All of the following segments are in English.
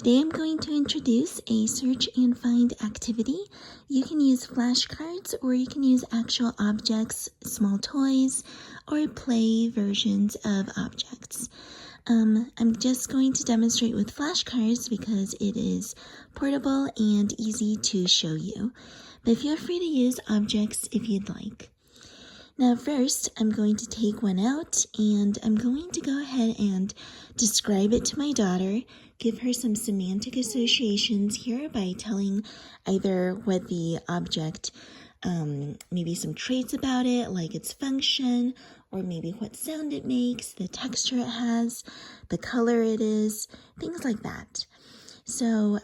Today I'm going to introduce a search and find activity. You can use flashcards or you can use actual objects, small toys, or play versions of objects. I'm just going to demonstrate with flashcards because it is portable and easy to show you. But feel free to use objects if you'd like. Now first, I'm going to take one out and I'm going to go ahead and describe it to my daughter, give her some semantic associations here by telling either what the object, maybe some traits about it, like its function, or maybe what sound it makes, the texture it has, the color it is, things like that. So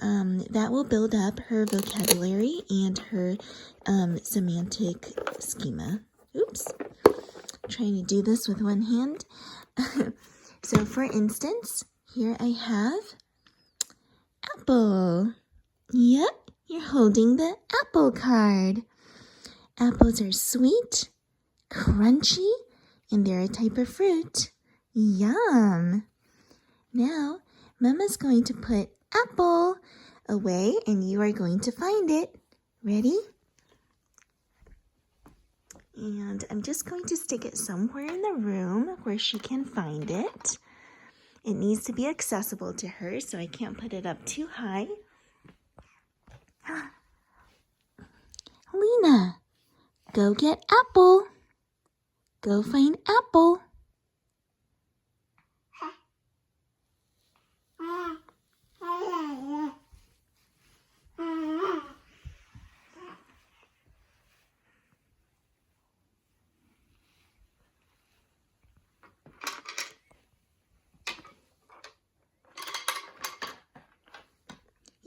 that will build up her vocabulary and her semantic schema. Oops, trying to do this with one hand. So for instance, here I have apple. Yep, you're holding the apple card. Apples are sweet, crunchy, and they're a type of fruit. Yum! Now, Mama's going to put apple away and you are going to find it. Ready? And I'm just going to stick it somewhere in the room where she can find it. It needs to be accessible to her, so I can't put it up too high. Lena, go get apple. Go find apple.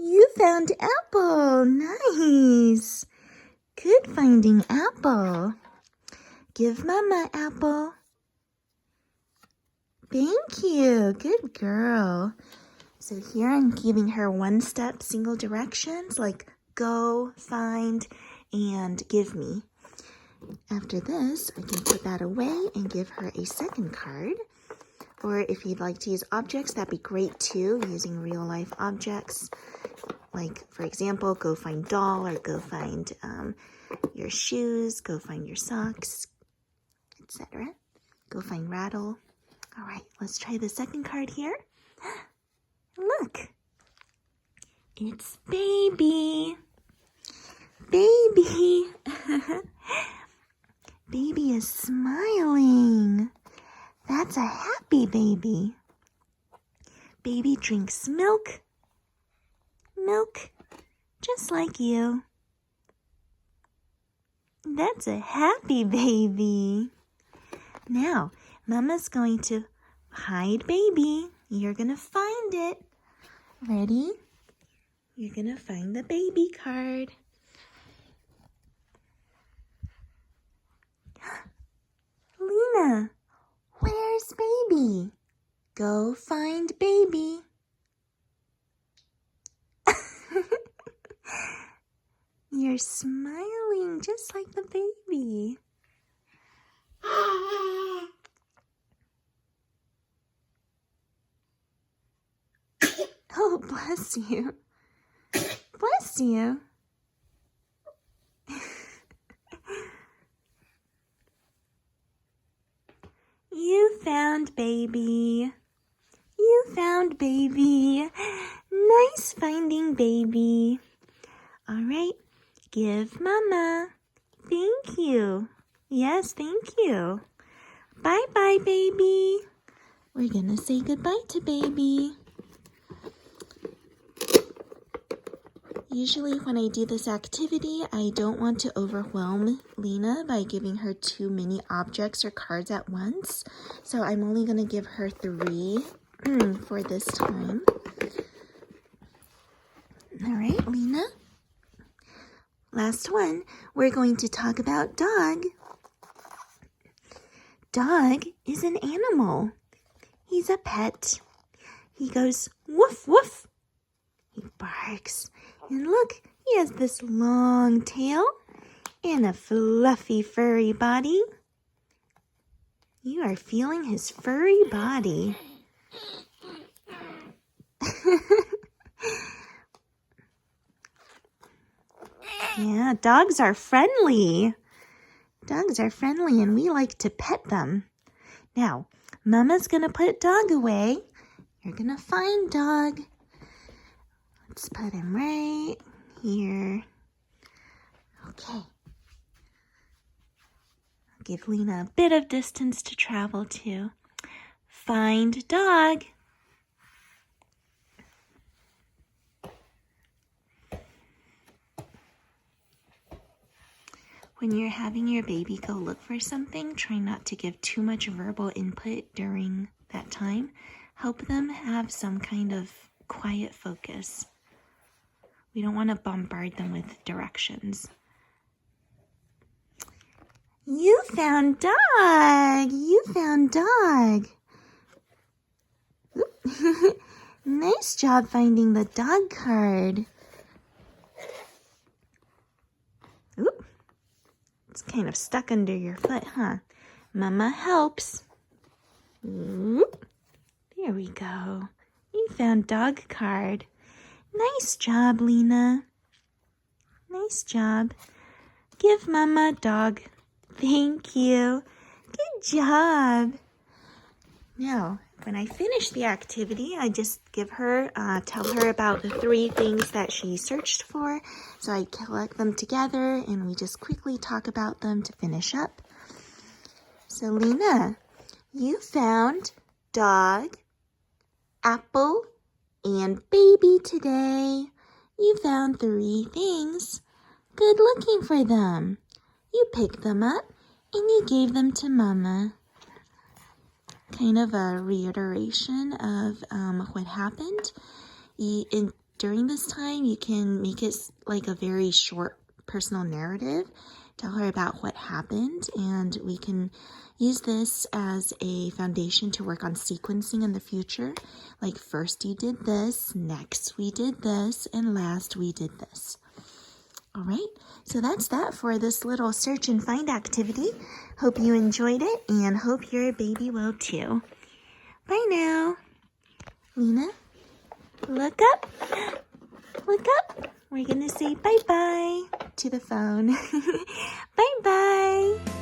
You found apple. Nice. Good finding apple. Give Mama apple. Thank you. Good girl. So here I'm giving her one-step single directions like go, find, and give me. After this, I can put that away and give her a second card. Or if you'd like to use objects, that'd be great too, using real-life objects. Like, for example, go find doll, or go find your shoes, go find your socks, etc. Go find rattle. All right, let's try the second card here. Look, it's baby. Baby. Baby is smiling. That's a happy baby. Baby drinks milk. Milk, just like you. That's a happy baby. Now, Mama's going to hide baby. You're going to find it. Ready? You're going to find the baby card. Lena, where's baby? Go find baby. You're smiling just like the baby. Oh, bless you. Bless you. You found baby. You found baby. Nice finding baby. All right, give Mama. Thank you. Yes, thank you. Bye-bye, baby. We're gonna say goodbye to baby. Usually when I do this activity, I don't want to overwhelm Lena by giving her too many objects or cards at once. So I'm only gonna give her 3 for this time. All right, Lena. Last one, we're going to talk about dog. Dog is an animal. He's a pet. He goes woof, woof. He barks. And look, he has this long tail and a fluffy, furry body. You are feeling his furry body. Yeah, dogs are friendly. Dogs are friendly and we like to pet them. Now, Mama's going to put dog away. You're going to find dog. Let's put him right here. Okay. I'll give Lena a bit of distance to travel to. Find dog. When you're having your baby go look for something, try not to give too much verbal input during that time. Help them have some kind of quiet focus. We don't want to bombard them with directions. You found dog! You found dog! Nice job finding the dog card. Oop. It's kind of stuck under your foot, huh? Mama helps. Oop. There we go. You found dog card. Nice job, Lena. Nice job. Give Mama dog. Thank you. Good job. Now, when I finish the activity, I just give her, tell her about the 3 things that she searched for. So I collect them together and we just quickly talk about them to finish up. So Lena, you found dog, apple, and baby today. You found 3 things. Good looking for them. You picked them up and you gave them to Mama. Kind of a reiteration of what happened. During this time, you can make it like a very short personal narrative. Tell her about what happened, and we can use this as a foundation to work on sequencing in the future. Like first you did this, next we did this, and last we did this. All right, so that's that for this little search and find activity. Hope you enjoyed it and hope your baby will too. Bye now. Lena, look up. Look up. We're going to say bye-bye to the phone. Bye-bye.